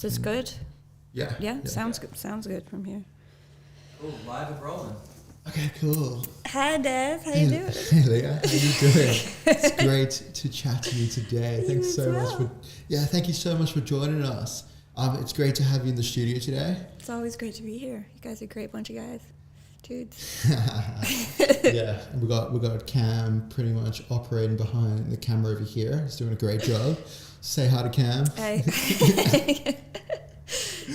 this good? Yeah. Yeah, sounds good. Sounds good from here. Cool, live and rolling. Okay, cool. Hi, Dev. How you doing? Hey, Leah. How you doing? It's great to chat to you today. Thanks so much for. Yeah, thank you so much for joining us. It's great to have you in the studio today. It's always great to be here. You guys are a great bunch of guys, dudes. Yeah, and we got Cam pretty much operating behind the camera over here. He's doing a great job. Say hi to Cam. Hi.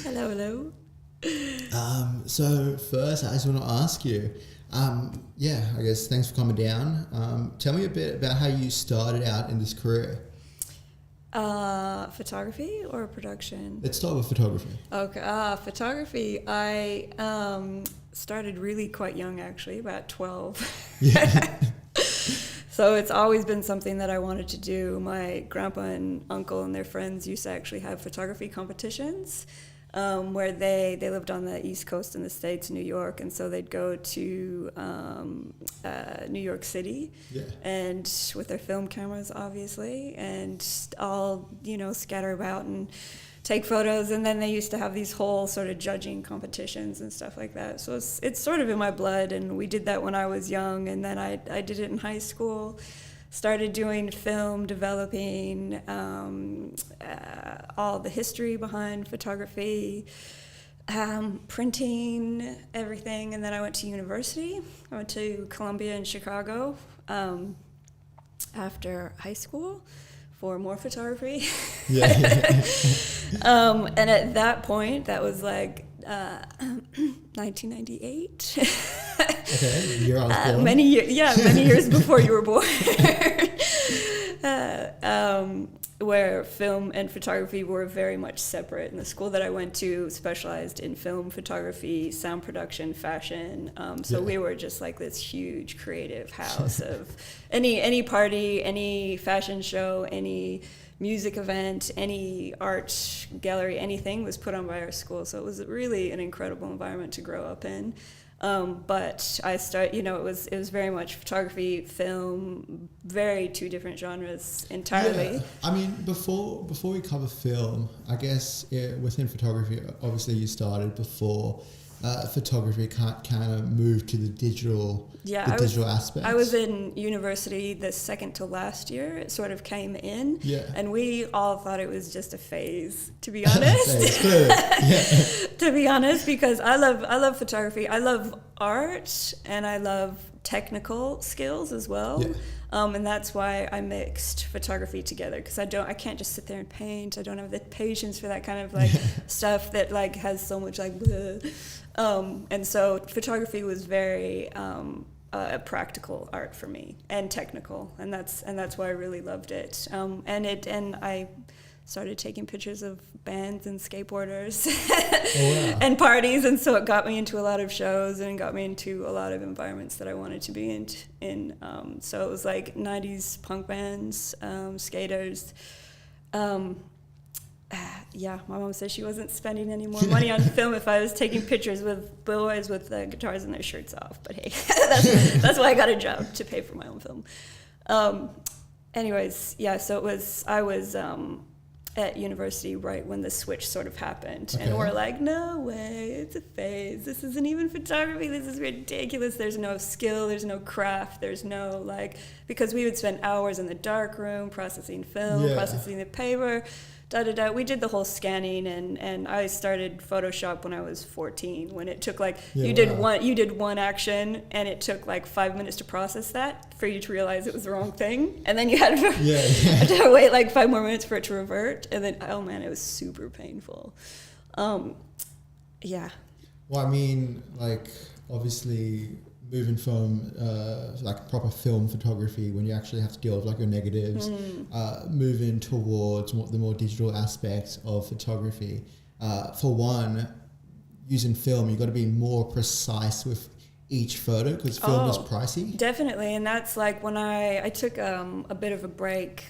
Hello. So first, I just want to ask you, I guess thanks for coming down. Tell me a bit about how you started out in this career. Photography or production? Let's start with photography. Okay, photography. I started really quite young, actually, about 12. Yeah. So it's always been something that I wanted to do. My grandpa and uncle and their friends used to actually have photography competitions. Where they lived on the East Coast in the States, New York, and so they'd go to New York City, and with their film cameras, obviously, and all scatter about and take photos. And then they used to have these whole sort of judging competitions and stuff like that. So it's sort of in my blood, and we did that when I was young, and then I did it in high school. Started doing film, developing all the history behind photography, printing, everything. And then I went to university. I went to Columbia in Chicago after high school for more photography. And at that point, that was like 1998. Okay, year I was born. Many years before you were born. Where film and photography were very much separate. And the school that I went to specialized in film, photography, sound production, fashion. We were just like this huge creative house of any party, any fashion show, any music event, any art gallery, anything was put on by our school. So it was really an incredible environment to grow up in. But I it was very much photography, film, very two different genres entirely. Yeah. I mean, before we cover film, I guess within photography, obviously you started before photography kind of moved to the digital aspect. I was in university the second to last year. It sort of came in, and we all thought it was just a phase, to be honest. To be honest, because I love photography. I love art, and I love technical skills as well. And that's why I mixed photography together, because I can't just sit there and paint. I don't have the patience for that kind of stuff that has so much bleh. And so photography was very practical art for me, and technical, and that's why I really loved it. And I started taking pictures of bands and skateboarders and parties, and so it got me into a lot of shows and got me into a lot of environments that I wanted to be in. So it was like 90s punk bands, skaters. My mom said she wasn't spending any more money on film if I was taking pictures with boys with guitars and their shirts off. But hey, that's why I got a job, to pay for my own film. So I was at university right when the switch sort of happened. And we're like, no way, it's a phase. This isn't even photography. This is ridiculous. There's no skill. There's no craft. There's no because we would spend hours in the dark room processing film, processing the paper. We did the whole scanning, and I started Photoshop when I was 14, when it took you did one action, and it took 5 minutes to process that for you to realize it was the wrong thing, and then you had to wait 5 more minutes for it to revert, and then it was super painful. Well, I mean, obviously moving from proper film photography, when you actually have to deal with your negatives, moving towards the more digital aspects of photography. For one, using film, you've got to be more precise with each photo, because film is pricey. Definitely, and that's when I took a bit of a break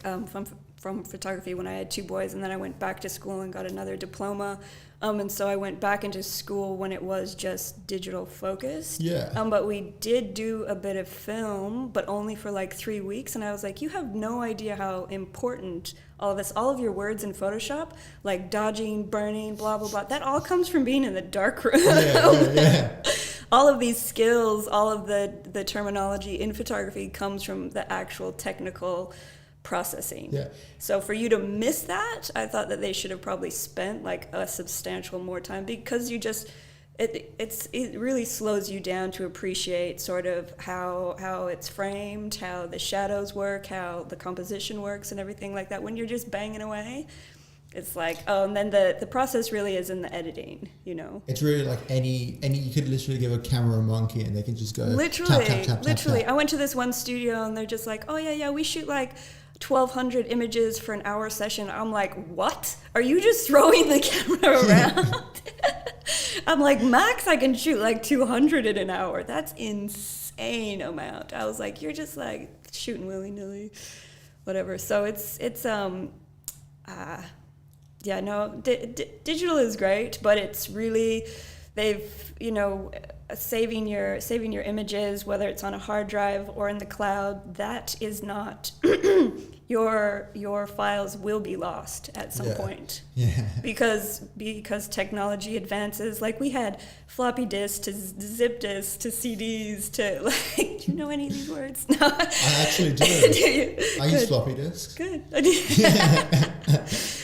from photography when I had 2 boys, and then I went back to school and got another diploma. And so I went back into school when it was just digital focused. Yeah. But we did do a bit of film, but only for like 3 weeks. And I was like, you have no idea how important all of this, all of your words in Photoshop, like dodging, burning, blah, blah, blah, that all comes from being in the dark room. Yeah. All of these skills, all of the terminology in photography comes from the actual technical processing. Yeah. So for you to miss that, I thought that they should have probably spent like a substantial more time, because you just it really slows you down to appreciate sort of how it's framed, how the shadows work, how the composition works and everything like that. When you're just banging away, it's like, oh, and then the process really is in the editing, you know. It's really like any you could literally give a camera a monkey and they can just go literally tap. I went to this one studio and they're just like, oh yeah, we shoot like 1,200 images for an hour session. I'm like, what? Are you just throwing the camera around? I'm like, max I can shoot like 200 in an hour. That's insane amount. I was like, you're just like shooting willy-nilly, whatever. So digital is great, but it's really, saving your images, whether it's on a hard drive or in the cloud, that is not your files will be lost at some point. Yeah. Because technology advances. Like we had floppy disks to zip disks to CDs to like. Do you know any of these words? No. I actually do. Do you? I use floppy disks. Good. I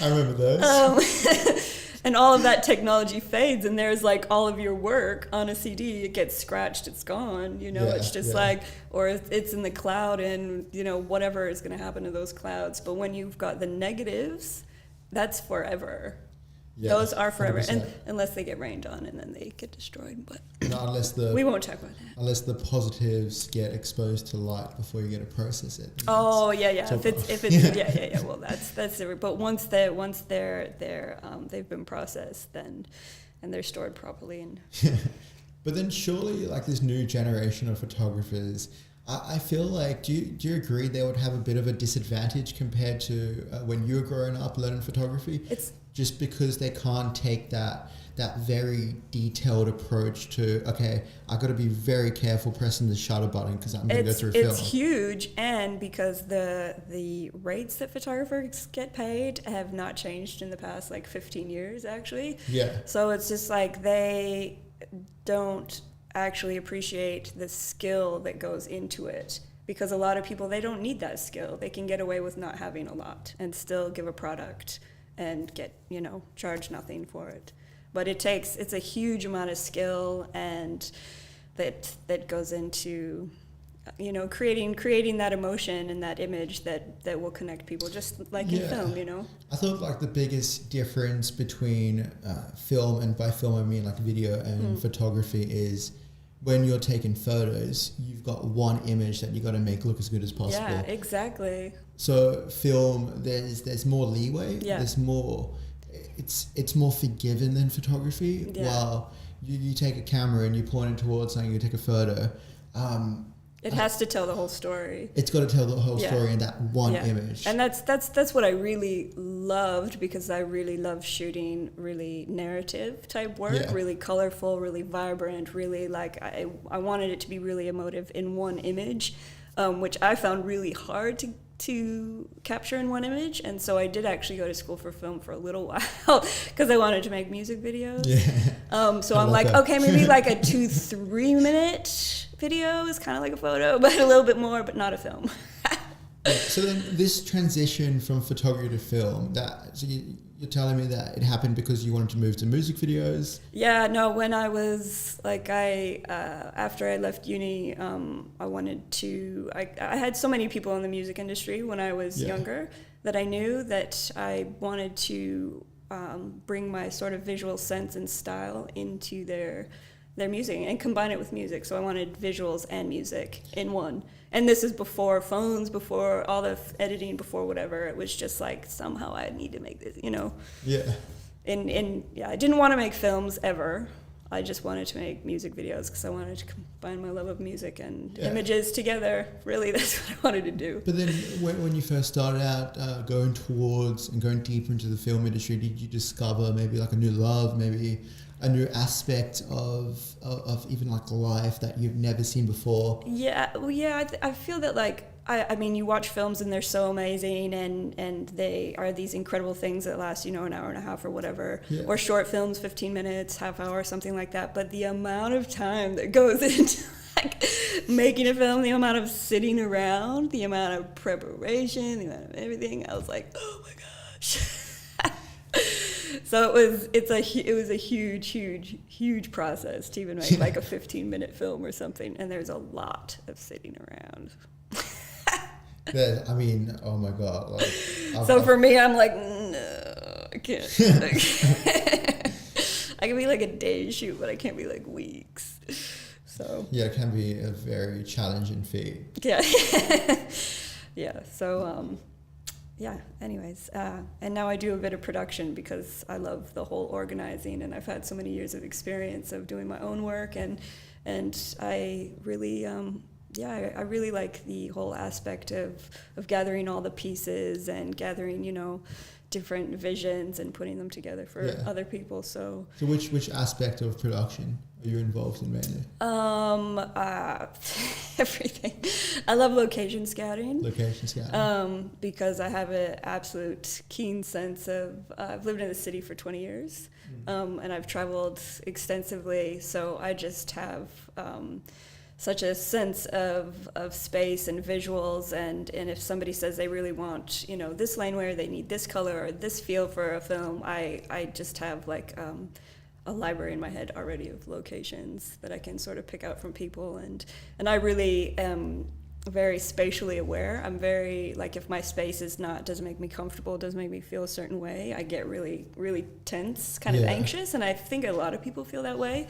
remember those. And all of that technology fades, and there's like all of your work on a CD. It gets scratched, it's gone. It's just like, or it's in the cloud, and whatever is going to happen to those clouds. But when you've got the negatives, that's forever. Yeah, those are forever, 100%. And unless they get rained on, and then they get destroyed. But we won't talk about that. Unless the positives get exposed to light before you get to process it. Oh yeah. If it's yeah. Well, that's different. But once they've been processed, then and they're stored properly. And but then surely, like this new generation of photographers, I feel like, do you agree they would have a bit of a disadvantage compared to when you were growing up learning photography? It's just because they can't take that very detailed approach to, okay, I got to be very careful pressing the shutter button because I'm going to go through film. It's huge, and because the rates that photographers get paid have not changed in the past like 15 years actually. Yeah. So it's just like they don't actually appreciate the skill that goes into it, because a lot of people, they don't need that skill. They can get away with not having a lot and still give a product and get, charge nothing for it. But it's a huge amount of skill, and that goes into, creating that emotion and that image that will connect people, just like in film, I thought like the biggest difference between film, and by film I mean like video and photography, is when you're taking photos, you've got one image that you got to make look as good as possible. Yeah, exactly. So film, there's more leeway. Yeah. There's more. It's more forgiving than photography. Yeah. While you take a camera and you point it towards something, you take a photo. It has to tell the whole story. It's got to tell the whole story in that one image. And that's what I really loved, because I really love shooting really narrative type work, really colorful, really vibrant, really like I wanted it to be really emotive in one image, which I found really hard to capture in one image. And so I did actually go to school for film for a little while because I wanted to make music videos. Yeah. So I'm like, okay, maybe like a 2-3 minute video is kind of like a photo, but a little bit more, but not a film. So then this transition from photography to film, you're telling me that it happened because you wanted to move to music videos? Yeah, no, when I was like, after I left uni, I wanted to, I had so many people in the music industry when I was younger that I knew that I wanted to bring my sort of visual sense and style into their music and combine it with music. So I wanted visuals and music in one. And this is before phones, before all the editing, before whatever. It was just like, somehow I need to make this, Yeah. And I didn't want to make films ever. I just wanted to make music videos because I wanted to combine my love of music and images together. Really, that's what I wanted to do. But then when you first started out going towards and going deeper into the film industry, did you discover maybe like a new love, maybe a new aspect of even like life that you've never seen before? Yeah, well, yeah, I feel that like, I mean, you watch films and they're so amazing and they are these incredible things that last, an hour and a half or whatever, or short films, 15 minutes, half hour, something like that. But the amount of time that goes into like making a film, the amount of sitting around, the amount of preparation, the amount of everything, I was like, oh my gosh. So it was a huge process to even make like a 15-minute film or something, and there's a lot of sitting around. I mean, oh my God! Like, so for me, I'm like, no, I can't. I can be like a day shoot, but I can't be like weeks. So yeah, it can be a very challenging feat. Yeah, yeah. So yeah. Anyways, and now I do a bit of production because I love the whole organizing, and I've had so many years of experience of doing my own work, and I really. I really like the whole aspect of gathering all the pieces and gathering, different visions and putting them together for other people. So which aspect of production are you involved in mainly? Everything. I love location scouting. Because I have an absolute keen sense of, I've lived in the city for 20 years, and I've traveled extensively, so I just have such a sense of space and visuals, and if somebody says they really want, this laneware, they need this color or this feel for a film, I just have like a library in my head already of locations that I can sort of pick out from people, and I really am very spatially aware. I'm very, like, if my space doesn't make me comfortable, doesn't make me feel a certain way, I get really, really tense, kind of anxious, and I think a lot of people feel that way.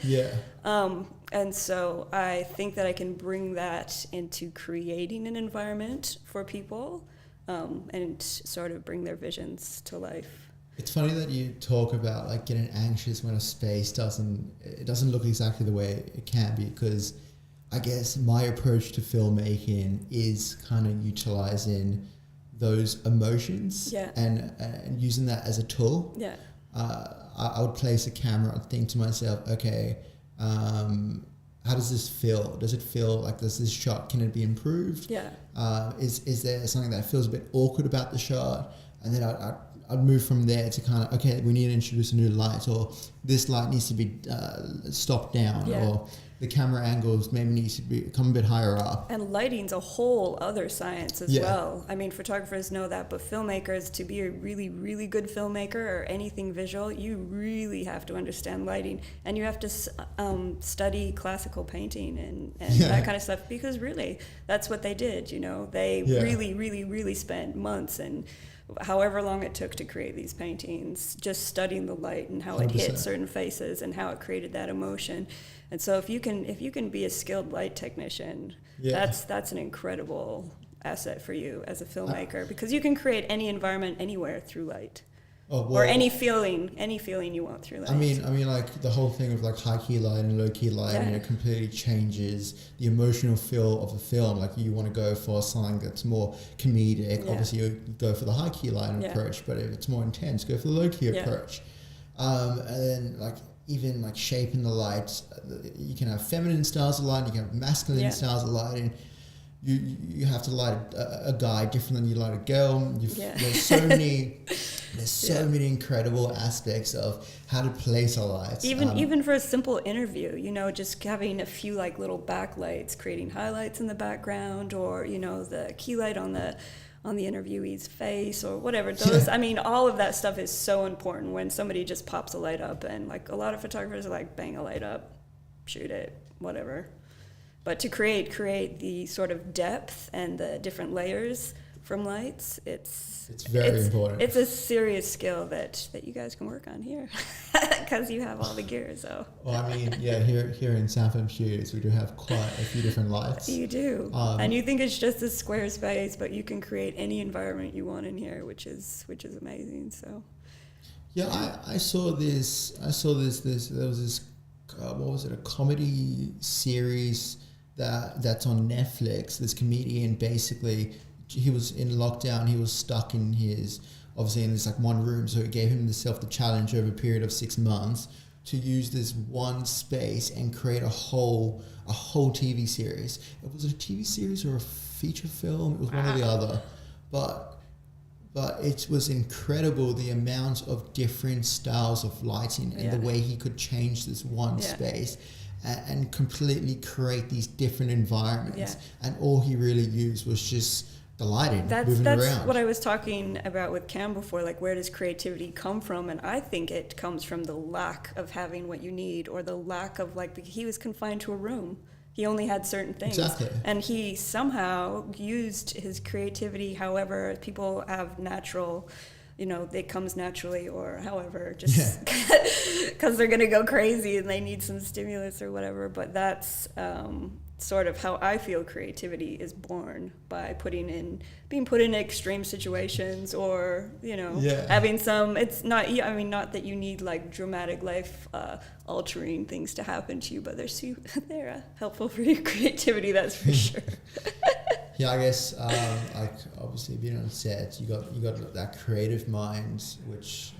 And so I think that I can bring that into creating an environment for people, and sort of bring their visions to life. It's funny that you talk about like getting anxious when a space doesn't look exactly the way it can be, because I guess my approach to filmmaking is kind of utilizing those emotions and using that as a tool. I would place a camera and think to myself, okay, how does this feel? Does it feel like this shot, can it be improved? Is there something that feels a bit awkward about the shot? And then I'd move from there to kind of, okay, we need to introduce a new light, or this light needs to be stopped down, or the camera angles maybe needs to come a bit higher up. And lighting's a whole other science as well. I mean, photographers know that, but filmmakers, to be a really, really good filmmaker or anything visual, you really have to understand lighting, and you have to study classical painting and that kind of stuff, because really, that's what they did, They really, really, really spent months and however long it took to create these paintings, just studying the light and how 100%. It hit certain faces and how it created that emotion. And so if you can be a skilled light technician, that's an incredible asset for you as a filmmaker, because you can create any environment anywhere through light. Or any feeling you want through light. I mean, like the whole thing of like high key light and low key light, it completely changes the emotional feel of a film. Like you want to go for something that's more comedic. Obviously, you go for the high key light approach, but if it's more intense, go for the low key approach. And then like even like shaping the light, you can have feminine styles of light, you can have masculine styles of lighting. You have to light a guy different than you light a girl. There's so many incredible aspects of how to place a light. Even for a simple interview, just having a few like little backlights, creating highlights in the background, or the key light on the interviewee's face or whatever. Those, I mean, all of that stuff is so important when somebody just pops a light up, and like a lot of photographers are like, bang a light up, shoot it, whatever. But to create the sort of depth and the different layers from lights, it's very important. It's a serious skill that you guys can work on here, because you have all the gear. So. Well, I mean, here in SoundFilm Studios, we do have quite a few different lights. You do, and you think it's just a square space, but you can create any environment you want in here, which is amazing. So. Yeah, I saw this. There was this what was it, a comedy series that's on Netflix. This comedian, basically, he was in lockdown. He was stuck in obviously in this like one room. So it gave himself the challenge over a period of 6 months to use this one space and create a whole TV series. It was a TV series or a feature film. It was one or the other, but it was incredible the amount of different styles of lighting and the way he could change this one space and completely create these different environments. And all he really used was just the lighting, moving around. That's what I was talking about with Cam before, like where does creativity come from? And I think it comes from the lack of having what you need, or the lack of he was confined to a room. He only had certain things. Exactly. And he somehow used his creativity, however people have natural, it comes naturally, or however, just because they're going to go crazy and they need some stimulus or whatever. But that's sort of how I feel creativity is born, by being put in extreme situations, or having some. It's not. I mean, not that you need like dramatic life altering things to happen to you, but they're helpful for your creativity. That's for sure. Yeah, I guess like obviously being on set, you got that creative mind, which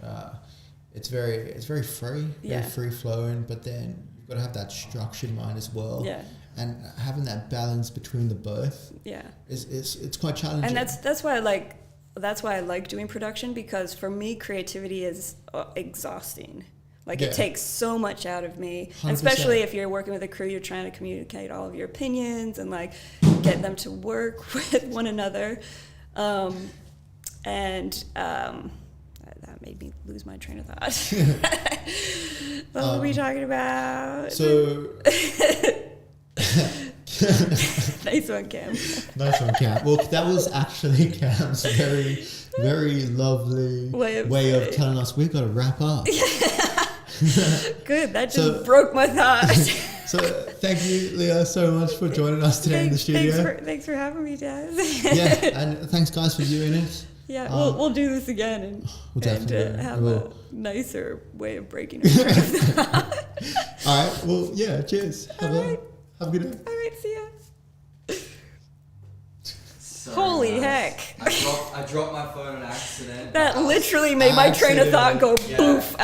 it's very free, very free flowing. But then you've got to have that structured mind as well. Yeah. And having that balance between the both, it's quite challenging. And that's why I like doing production, because for me creativity is exhausting. Like it takes so much out of me, 100%. Especially if you're working with a crew, you're trying to communicate all of your opinions and like get them to work with one another. That made me lose my train of thought. What were we talking about? So Nice one, Cam. Nice one, Cam. Well, that was actually Cam's very, very lovely way of telling us we've got to wrap up. Good. That just broke my thought. So thank you, Leah, so much for joining us today in the studio. Thanks for having me, Daz. And thanks, guys, for viewing it. Yeah, we'll do this again and have a nicer way of breaking our All right. Well, yeah. Cheers. Have a good day. All right. See ya. Holy heck! I dropped my phone on accident. That literally made my train of thought go poof out.